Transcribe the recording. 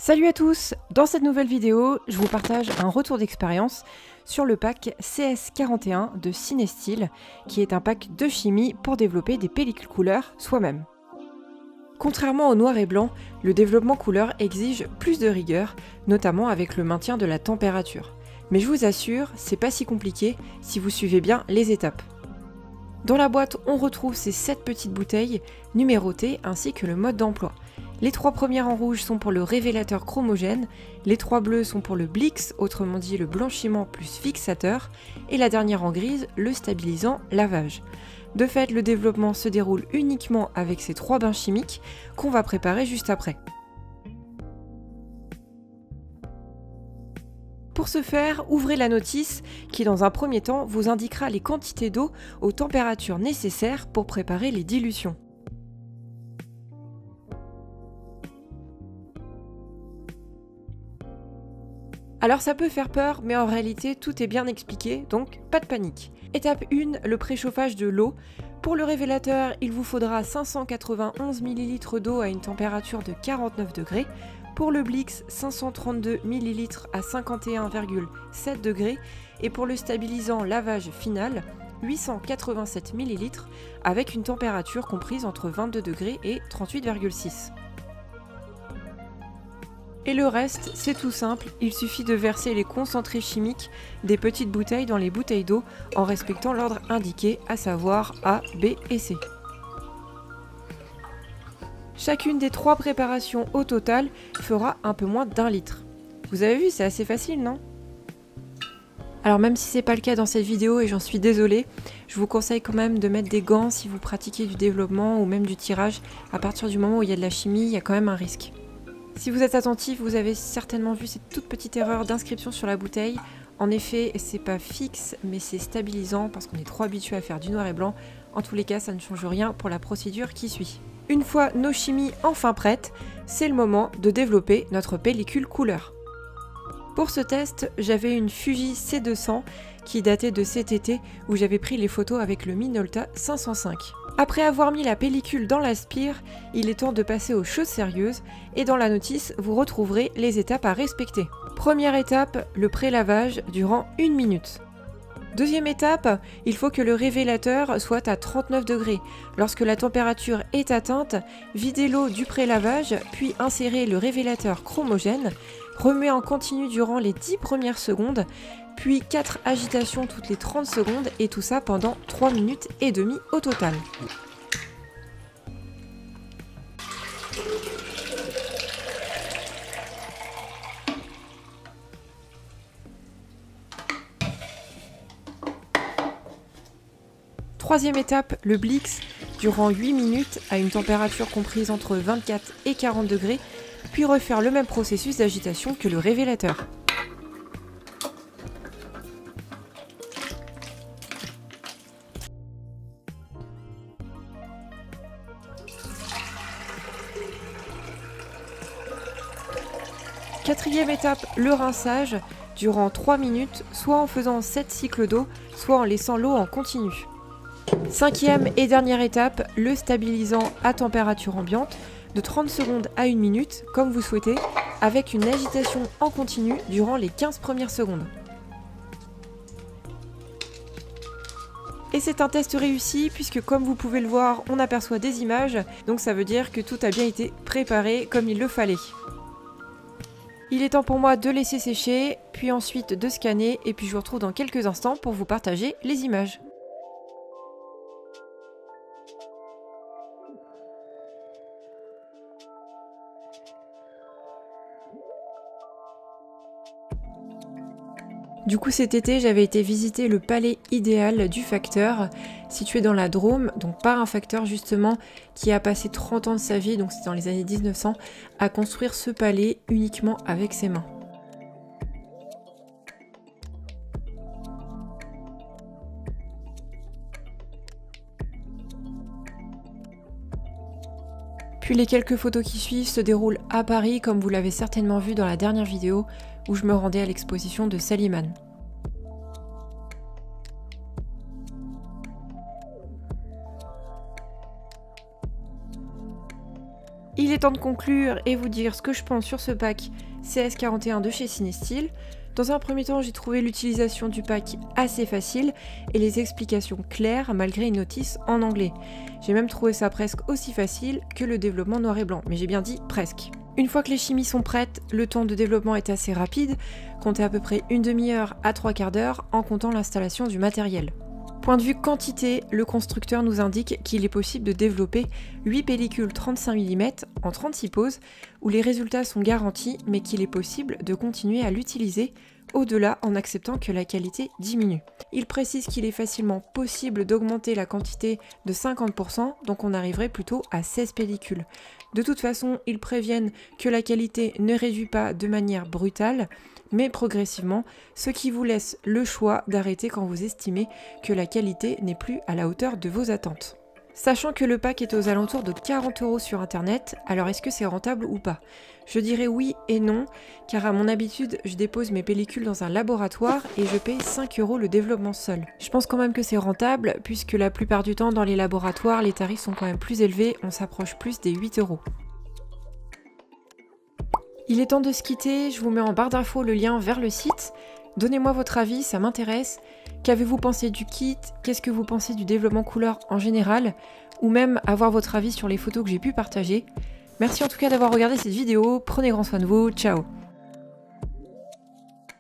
Salut à tous! Dans cette nouvelle vidéo, je vous partage un retour d'expérience sur le pack CS41 de Cinestyle, qui est un pack de chimie pour développer des pellicules couleurs soi-même. Contrairement au noir et blanc, le développement couleur exige plus de rigueur, notamment avec le maintien de la température. Mais je vous assure, c'est pas si compliqué si vous suivez bien les étapes. Dans la boîte, on retrouve ces 7 petites bouteilles numérotées ainsi que le mode d'emploi. Les 3 premières en rouge sont pour le révélateur chromogène, les 3 bleus sont pour le Blix, autrement dit le blanchiment plus fixateur, et la dernière en grise, le stabilisant lavage. De fait, le développement se déroule uniquement avec ces 3 bains chimiques qu'on va préparer juste après. Pour ce faire, ouvrez la notice qui dans un premier temps vous indiquera les quantités d'eau aux températures nécessaires pour préparer les dilutions. Alors ça peut faire peur, mais en réalité tout est bien expliqué, donc pas de panique. Étape 1, le préchauffage de l'eau. Pour le révélateur, il vous faudra 591 ml d'eau à une température de 49 degrés. Pour le Blix, 532 ml à 51,7 degrés. Et pour le stabilisant lavage final, 887 ml avec une température comprise entre 22 degrés et 38,6. Et le reste, c'est tout simple, il suffit de verser les concentrés chimiques des petites bouteilles dans les bouteilles d'eau en respectant l'ordre indiqué, à savoir A, B et C. Chacune des 3 préparations au total fera un peu moins d'1 litre. Vous avez vu, c'est assez facile, non? Alors même si c'est pas le cas dans cette vidéo et j'en suis désolée, je vous conseille quand même de mettre des gants si vous pratiquez du développement ou même du tirage. À partir du moment où il y a de la chimie, il y a quand même un risque. Si vous êtes attentif, vous avez certainement vu cette toute petite erreur d'inscription sur la bouteille. En effet, c'est pas fixe, mais c'est stabilisant parce qu'on est trop habitué à faire du noir et blanc. En tous les cas, ça ne change rien pour la procédure qui suit. Une fois nos chimies enfin prêtes, c'est le moment de développer notre pellicule couleur. Pour ce test, j'avais une Fuji C200 qui datait de cet été où j'avais pris les photos avec le Minolta 505. Après avoir mis la pellicule dans l'aspire, il est temps de passer aux choses sérieuses et dans la notice, vous retrouverez les étapes à respecter. Première étape, le pré-lavage durant 1 minute. Deuxième étape, il faut que le révélateur soit à 39 degrés. Lorsque la température est atteinte, videz l'eau du pré-lavage, puis insérez le révélateur chromogène, remuez en continu durant les 10 premières secondes, puis 4 agitations toutes les 30 secondes et tout ça pendant 3 minutes et demie au total. Troisième étape, le Blix, durant 8 minutes à une température comprise entre 24 et 40 degrés, puis refaire le même processus d'agitation que le révélateur. Quatrième étape, le rinçage, durant 3 minutes, soit en faisant 7 cycles d'eau, soit en laissant l'eau en continu. Cinquième et dernière étape, le stabilisant à température ambiante, de 30 secondes à 1 minute, comme vous souhaitez, avec une agitation en continu durant les 15 premières secondes. Et c'est un test réussi puisque comme vous pouvez le voir, on aperçoit des images, donc ça veut dire que tout a bien été préparé comme il le fallait. Il est temps pour moi de laisser sécher, puis ensuite de scanner, et puis je vous retrouve dans quelques instants pour vous partager les images. Du coup cet été j'avais été visiter le palais idéal du facteur situé dans la Drôme, donc par un facteur justement qui a passé 30 ans de sa vie, donc c'est dans les années 1900, à construire ce palais uniquement avec ses mains. Puis les quelques photos qui suivent se déroulent à Paris comme vous l'avez certainement vu dans la dernière vidéo où je me rendais à l'exposition de Saliman. Il est temps de conclure et vous dire ce que je pense sur ce pack CS41 de chez Cinestyle. Dans un premier temps, j'ai trouvé l'utilisation du pack assez facile et les explications claires malgré une notice en anglais. J'ai même trouvé ça presque aussi facile que le développement noir et blanc, mais j'ai bien dit presque. Une fois que les chimies sont prêtes, le temps de développement est assez rapide, comptez à peu près une demi-heure à 3/4 d'heure en comptant l'installation du matériel. Point de vue quantité, le constructeur nous indique qu'il est possible de développer 8 pellicules 35 mm en 36 poses, où les résultats sont garantis, mais qu'il est possible de continuer à l'utiliser au-delà en acceptant que la qualité diminue. Il précise qu'il est facilement possible d'augmenter la quantité de 50%, donc on arriverait plutôt à 16 pellicules. De toute façon, ils préviennent que la qualité ne réduit pas de manière brutale, mais progressivement, ce qui vous laisse le choix d'arrêter quand vous estimez que la qualité n'est plus à la hauteur de vos attentes. Sachant que le pack est aux alentours de 40 € sur internet, alors est-ce que c'est rentable ou pas? Je dirais oui et non, car à mon habitude, je dépose mes pellicules dans un laboratoire et je paye 5 € le développement seul. Je pense quand même que c'est rentable, puisque la plupart du temps dans les laboratoires, les tarifs sont quand même plus élevés, on s'approche plus des 8 €. Il est temps de se quitter, je vous mets en barre d'infos le lien vers le site. Donnez-moi votre avis, ça m'intéresse. Qu'avez-vous pensé du kit? Qu'est-ce que vous pensez du développement couleur en général? Ou même avoir votre avis sur les photos que j'ai pu partager. Merci en tout cas d'avoir regardé cette vidéo, prenez grand soin de vous, ciao!